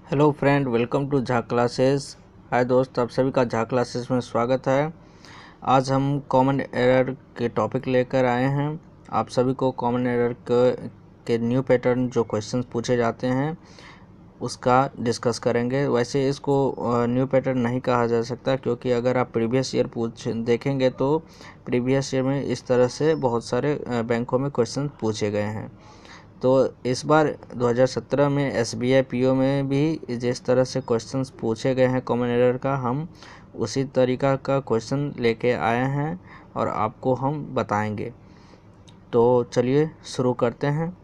Hello friend, welcome to Jha classes. Hi दोस्त, आप सभी का झा क्लासेस में स्वागत है। आज हम कॉमन एरर के टॉपिक लेकर आए हैं। आप सभी को कॉमन एरर के न्यू पैटर्न जो क्वेश्चंस पूछे जाते हैं उसका डिस्कस करेंगे। वैसे इसको न्यू पैटर्न नहीं कहा जा सकता, क्योंकि अगर आप प्रीवियस ईयर देखेंगे तो प्रीवियस ईयर में इस तरह से बहुत सारे बैंकों में क्वेश्चन पूछे गए हैं। तो इस बार 2017 में SBI PO में भी जिस तरह से क्वेश्चंस पूछे गए हैं कॉमन एरर का, हम उसी तरीका का क्वेश्चन लेके आए हैं और आपको हम बताएंगे। तो चलिए शुरू करते हैं।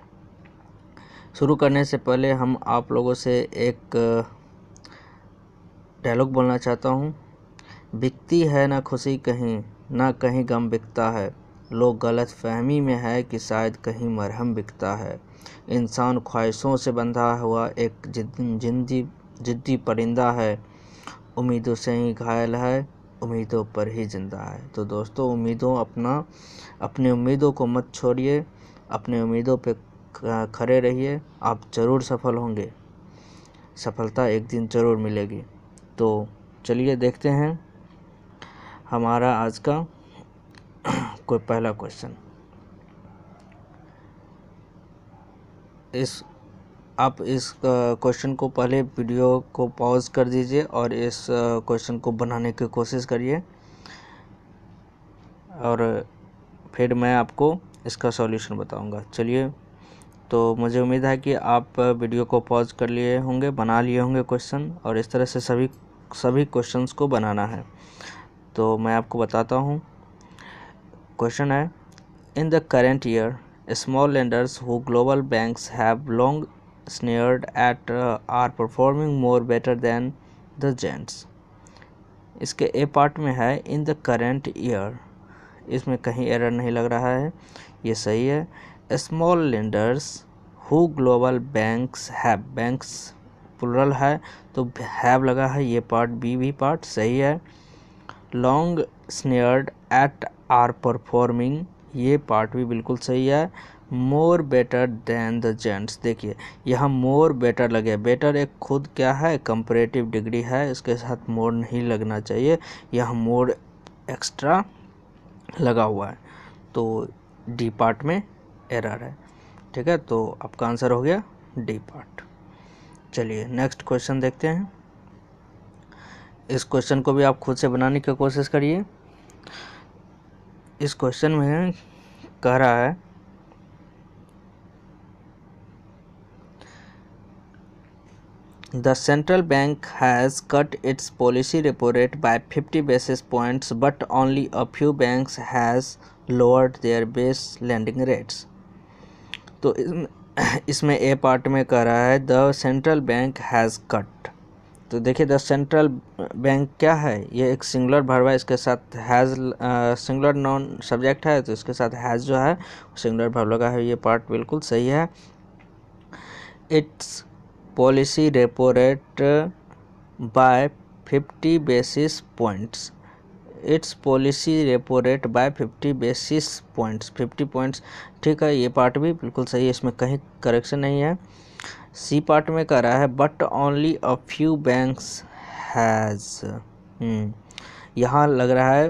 शुरू करने से पहले हम आप लोगों से एक डायलॉग बोलना चाहता हूँ। बिकती है ना खुशी कहीं, ना कहीं गम बिकता है। लोग गलत फहमी में है कि शायद कहीं मरहम बिकता है। इंसान ख्वाहिशों से बंधा हुआ एक जिद्दी परिंदा है। उम्मीदों से ही घायल है, उम्मीदों पर ही जिंदा है। तो दोस्तों, अपनी उम्मीदों को मत छोड़िए, अपनी उम्मीदों पे खड़े रहिए। आप ज़रूर सफल होंगे, सफलता एक दिन ज़रूर मिलेगी। तो चलिए देखते हैं हमारा आज का कोई पहला क्वेश्चन। आप इस क्वेश्चन को पहले वीडियो को पॉज कर दीजिए और इस क्वेश्चन को बनाने की कोशिश करिए, और फिर मैं आपको इसका सॉल्यूशन बताऊंगा। चलिए, तो मुझे उम्मीद है कि आप वीडियो को पॉज कर लिए होंगे, बना लिए होंगे क्वेश्चन, और इस तरह से सभी क्वेश्चंस को बनाना है। तो मैं आपको बताता हूँ। क्वेश्चन है, in the current year small lenders who global banks have long sneered at are performing more better than the giants। इसके ए पार्ट में है इन द करेंट ईयर, इसमें कहीं एरर नहीं लग रहा है, ये सही है। Small lenders who global banks have, banks plural है तो हैव लगा है, ये पार्ट बी भी पार्ट सही है। Long snared at are performing, ये पार्ट भी बिल्कुल सही है। More better than the gents, देखिए यहाँ मोर बेटर लगे। बेटर एक खुद क्या है, कंपैरेटिव डिग्री है, इसके साथ मोर नहीं लगना चाहिए, यहाँ मोर एक्स्ट्रा लगा हुआ है। तो डी पार्ट में एरर है। ठीक है, तो आपका आंसर हो गया डी पार्ट। चलिए नेक्स्ट क्वेश्चन देखते हैं। इस क्वेश्चन को भी आप खुद से बनाने की कोशिश करिए। इस क्वेश्चन में कह रहा है, the central bank has cut it's policy repo rate by 50 basis points but only a few banks has lowered there base lending rates. तो इसमें ए पार्ट में कह रहा है the central bank has cut. तो देखिए, द सेंट्रल बैंक क्या है, ये एक सिंगुलर वर्ब है, इसके साथ हैज़ सिंगुलर नॉन सब्जेक्ट है, तो इसके साथ हैज़ जो है सिंगुलर वर्ब लगा है, ये पार्ट बिल्कुल सही है। It's policy repo rate by 50 basis points, it's policy repo rate by 50 basis points, 50 points, ठीक है, ये पार्ट भी बिल्कुल सही है, इसमें कहीं करेक्शन नहीं है। सी पार्ट में कह रहा है but only a few banks has, यहाँ लग रहा है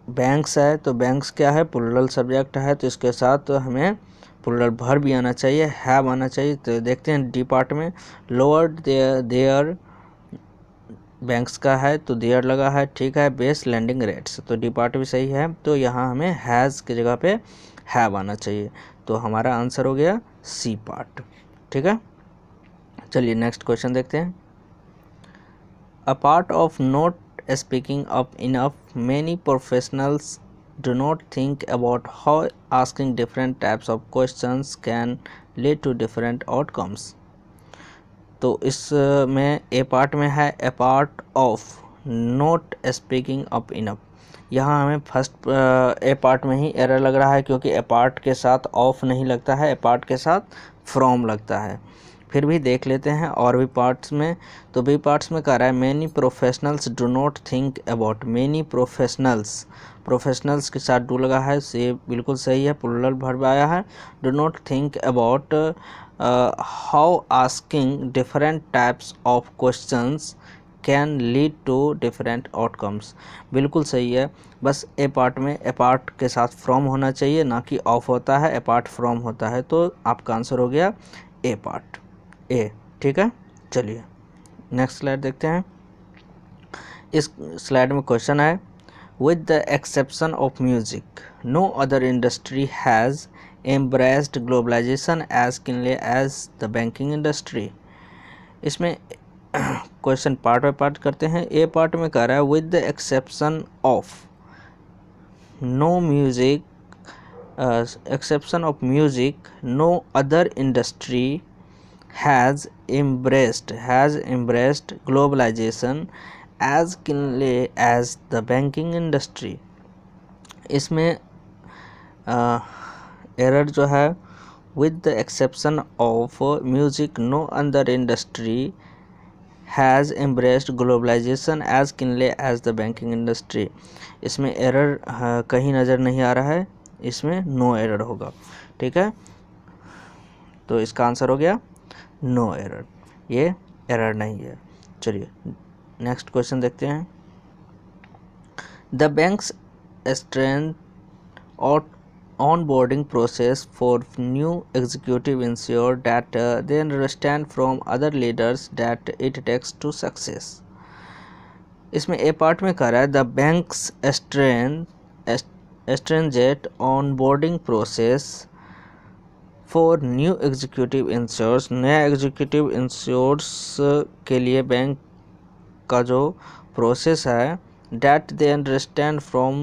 बैंक्स है, तो बैंक्स क्या है, प्लुरल सब्जेक्ट है, तो इसके साथ हमें प्लुरल वर्ब भी आना चाहिए, हैव आना चाहिए। तो देखते हैं डी पार्ट में, लोअर्ड देयर बैंक्स का है तो देयर लगा है, ठीक है, बेस लैंडिंग रेट्स, तो डी पार्ट भी सही है। तो यहाँ हमें हैज़ की जगह पे हैव आना चाहिए, तो हमारा आंसर हो गया सी पार्ट। ठीक है, चलिए नेक्स्ट क्वेश्चन देखते हैं। A part of not speaking up enough, many professionals do not think about how asking different types of questions can lead to different outcomes। तो इसमें ए पार्ट में है A part of not speaking up enough, यहाँ हमें first A part में ही error लग रहा है, क्योंकि ए पार्ट के साथ ऑफ नहीं लगता है, ए पार्ट के साथ फ्रॉम लगता है। फिर भी देख लेते हैं और भी पार्ट्स में। तो बी पार्ट्स में कह रहा है many professionals do not think about, many professionals के साथ डू लगा है, से बिल्कुल सही है, प्लुरल वर्ब आया है। Do not think about how asking different types of questions can lead to different outcomes। बिल्कुल सही है, बस ए पार्ट में अपार्ट के साथ फ्रॉम होना चाहिए, ना कि ऑफ होता है, अपार्ट फ्रॉम होता है। तो आपका आंसर हो गया ए पार्ट, ए। ठीक है, चलिए नेक्स्ट स्लाइड देखते हैं। इस स्लाइड में क्वेश्चन है, with the exception of music no other industry has embraced globalization as keenly as the banking industry। इसमें क्वेश्चन पार्ट बाय पार्ट करते हैं। ए पार्ट में कह रहा है with the exception of no music, exception of music no other industry has embraced globalization as keenly as the banking industry। इसमें error जो है, with the exception of music no other industry has embraced globalisation as keenly as the banking industry. इसमें error कहीं नज़र नहीं आ रहा है, इसमें नो एरर होगा। ठीक है, तो इसका आंसर हो गया नो एरर, ये एरर नहीं है। चलिए नेक्स्ट क्वेश्चन देखते हैं। द बैंक्स स्ट्रेंथ और onboarding process for new executive ensure that they understand from other leaders that it takes to success। इसमें ए पार्ट में कह रहा है the banks stringent onboarding process for new executive ensures, नया executive ensures के लिए bank का जो प्रोसेस है, that they understand from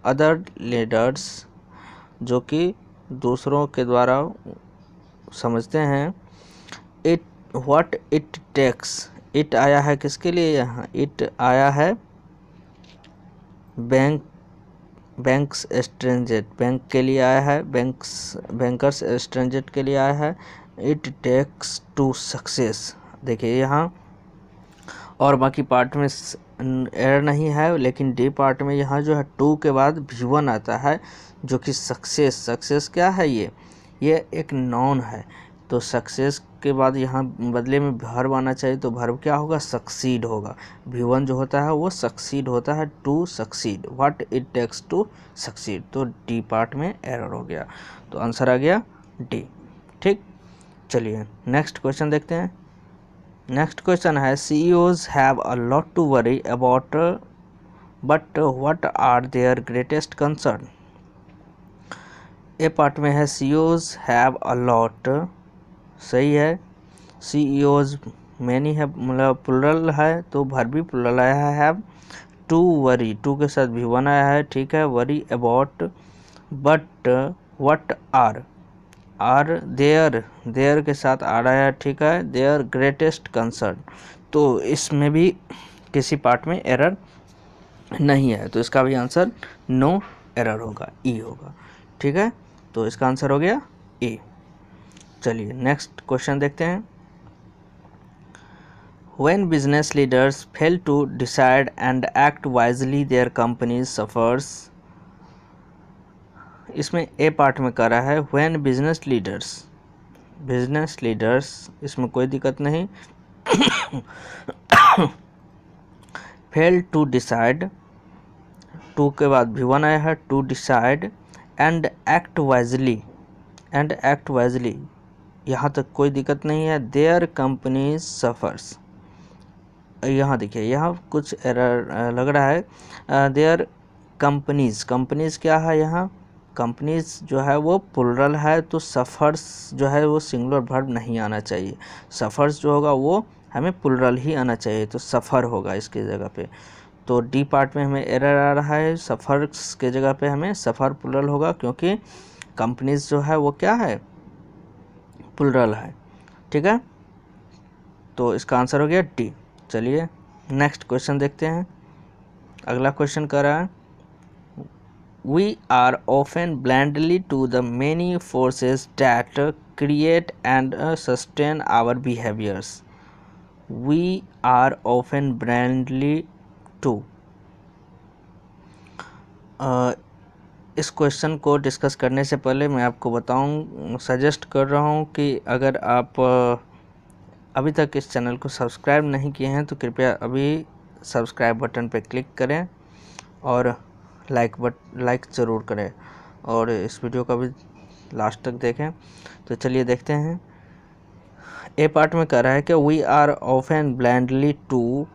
other leaders, जो कि दूसरों के द्वारा समझते हैं। what it takes, it आया है किसके लिए यहाँ, it आया है बैंक्स स्ट्रेंजेट, बैंक के लिए आया है, बैंकर्स स्ट्रेंजेट के लिए आया है। इट टेक्स टू सक्सेस, देखिए यहाँ और बाकी पार्ट में एरर नहीं है, लेकिन डी पार्ट में यहाँ जो है टू के बाद V1 आता है, जो कि सक्सेस क्या है, ये एक नॉन है। तो सक्सेस के बाद यहाँ बदले में वर्ब आना चाहिए, तो वर्ब क्या होगा, सक्सीड होगा। V1 जो होता है वो सक्सीड होता है, to succeed, what it takes to succeed. तो डी पार्ट में एरर हो गया, तो आंसर आ गया डी। ठीक, चलिए नेक्स्ट क्वेश्चन देखते हैं। नेक्स्ट क्वेश्चन है, CEOs have a lot to worry about but what are their greatest concern. A part में है CEOs हैव अ लॉट, सही है। CEOs मैनी है, मतलब प्लुरल है, तो वर्ब भी प्लुरल आया है। हैव टू वरी, टू के साथ V1 आया है, ठीक है। Worry about, but what are their के साथ आ रहा है, ठीक है। देयर ग्रेटेस्ट कंसर्न, तो इसमें भी किसी पार्ट में एरर नहीं है, तो इसका भी आंसर नो एरर होगा, ई होगा। ठीक है, तो इसका आंसर हो गया ए। चलिए नेक्स्ट क्वेश्चन देखते हैं। When business leaders fail to decide and act wisely, their companies suffers। इसमें ए पार्ट में कह रहा है when business leaders, इसमें कोई दिक्कत नहीं। fail to decide, टू के बाद V1 आया है, to decide and act wisely, यहाँ तक कोई दिक्कत नहीं है। their companies suffers, यहाँ देखिए यहाँ कुछ एरर लग रहा है। देयर कंपनीज क्या है, यहाँ कंपनीज जो है वो प्लुरल है, तो सफ़र्स जो है वो सिंगुलर वर्ब नहीं आना चाहिए। सफ़र्स जो होगा वो हमें प्लुरल ही आना चाहिए, तो सफ़र होगा इसकी जगह पे। तो डी पार्ट में हमें एरर आ रहा है, सफ़र्स के जगह पे हमें सफ़र प्लुरल होगा, क्योंकि कंपनीज जो है वो क्या है, प्लुरल है। ठीक है, तो इसका आंसर हो गया डी। चलिए नेक्स्ट क्वेश्चन देखते हैं। अगला क्वेश्चन कर रहा है, we are often blindly to the many forces that create and sustain our behaviours. We are often blindly to, इस क्वेश्चन को डिस्कस करने से पहले मैं आपको सजेस्ट कर रहा हूँ कि अगर आप अभी तक इस चैनल को सब्सक्राइब नहीं किए हैं तो कृपया अभी सब्सक्राइब बटन पर क्लिक करें और लाइक ज़रूर करें और इस वीडियो का भी लास्ट तक देखें। तो चलिए देखते हैं। ए पार्ट में कह रहा है कि we are often blindly to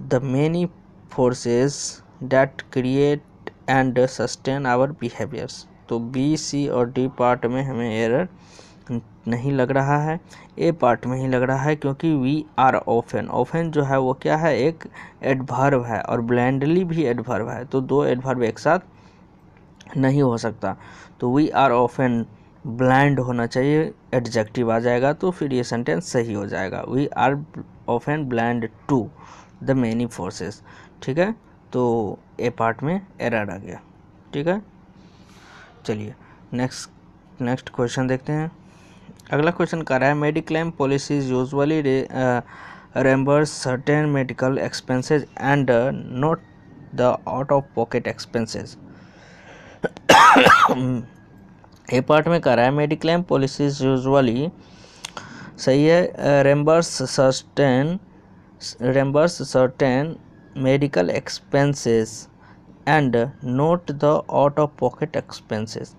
the many forces that create and sustain our behaviours. तो बी, सी और डी पार्ट में हमें एरर नहीं लग रहा है, ए पार्ट में ही लग रहा है, क्योंकि वी आर ऑफन, ऑफन जो है वो क्या है, एक एडवर्ब है और ब्लाइंडली भी एडवर्ब है। तो दो एडवर्ब एक साथ नहीं हो सकता। तो वी आर ऑफन ब्लाइंड होना चाहिए, एडजेक्टिव आ जाएगा तो फिर ये सेंटेंस सही हो जाएगा। We are often blind to the many forces. ठीक है, तो ए पार्ट में एरर आ गया। ठीक है, चलिए नेक्स्ट क्वेश्चन देखते हैं। अगला क्वेश्चन कह रहा है mediclaim policies usually reimburse certain medical expenses and not the out of pocket expenses। A part में कह रहा है मेडिक्लेम पॉलिसीज यूजुअली, सही है, reimburse certain medical expenses and not the out of pocket expenses।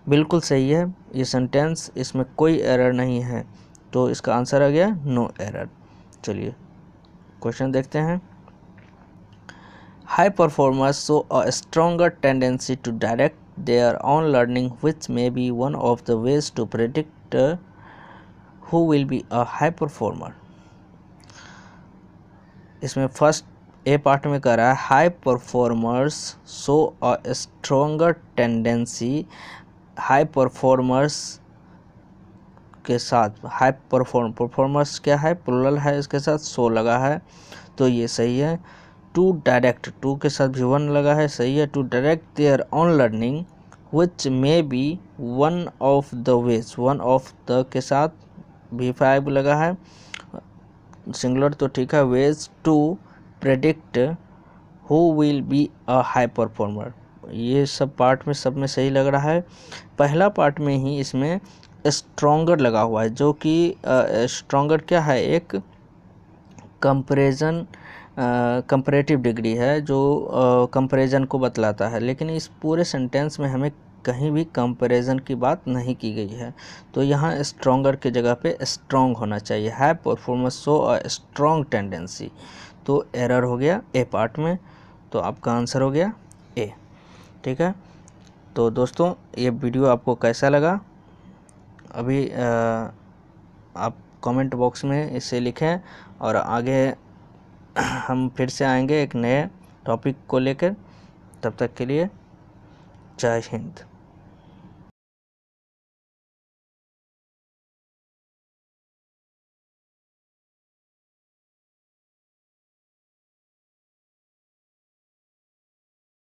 बिल्कुल सही है ये सेंटेंस, इसमें कोई एरर नहीं है, तो इसका आंसर आ गया नो एरर। चलिए क्वेश्चन देखते हैं। High performers show a stronger tendency to direct their on learning which may be one of the ways to predict who will be a high performer. इसमें first A part में कह रहा है high performers show a stronger tendency. High performers के साथ performers क्या है, plural है, इसके साथ सो लगा है तो ये सही है। टू डायरेक्ट, टू के साथ भी वन लगा है, सही है। To direct their on learning which may be one of the ways, one of the के साथ भी फाइव लगा है, सिंगुलर तो ठीक है। Ways to predict who will be a high performer, ये सब पार्ट में सब में सही लग रहा है। पहला पार्ट में ही इसमें स्ट्रॉन्गर लगा हुआ है, जो कि स्ट्रॉन्गर क्या है, एक कंपैरेटिव डिग्री है जो कंपैरिजन को बतलाता है, लेकिन इस पूरे सेंटेंस में हमें कहीं भी कंपैरिजन की बात नहीं की गई है। तो यहाँ स्ट्रॉन्गर की जगह पे स्ट्रॉन्ग होना चाहिए। है performance show a strong tendency, तो एरर हो गया ए पार्ट में, तो आपका आंसर हो गया ए। ठीक है, तो दोस्तों ये वीडियो आपको कैसा लगा अभी आप कमेंट बॉक्स में इसे लिखें, और आगे हम फिर से आएंगे एक नए टॉपिक को लेकर। तब तक के लिए जय हिंद।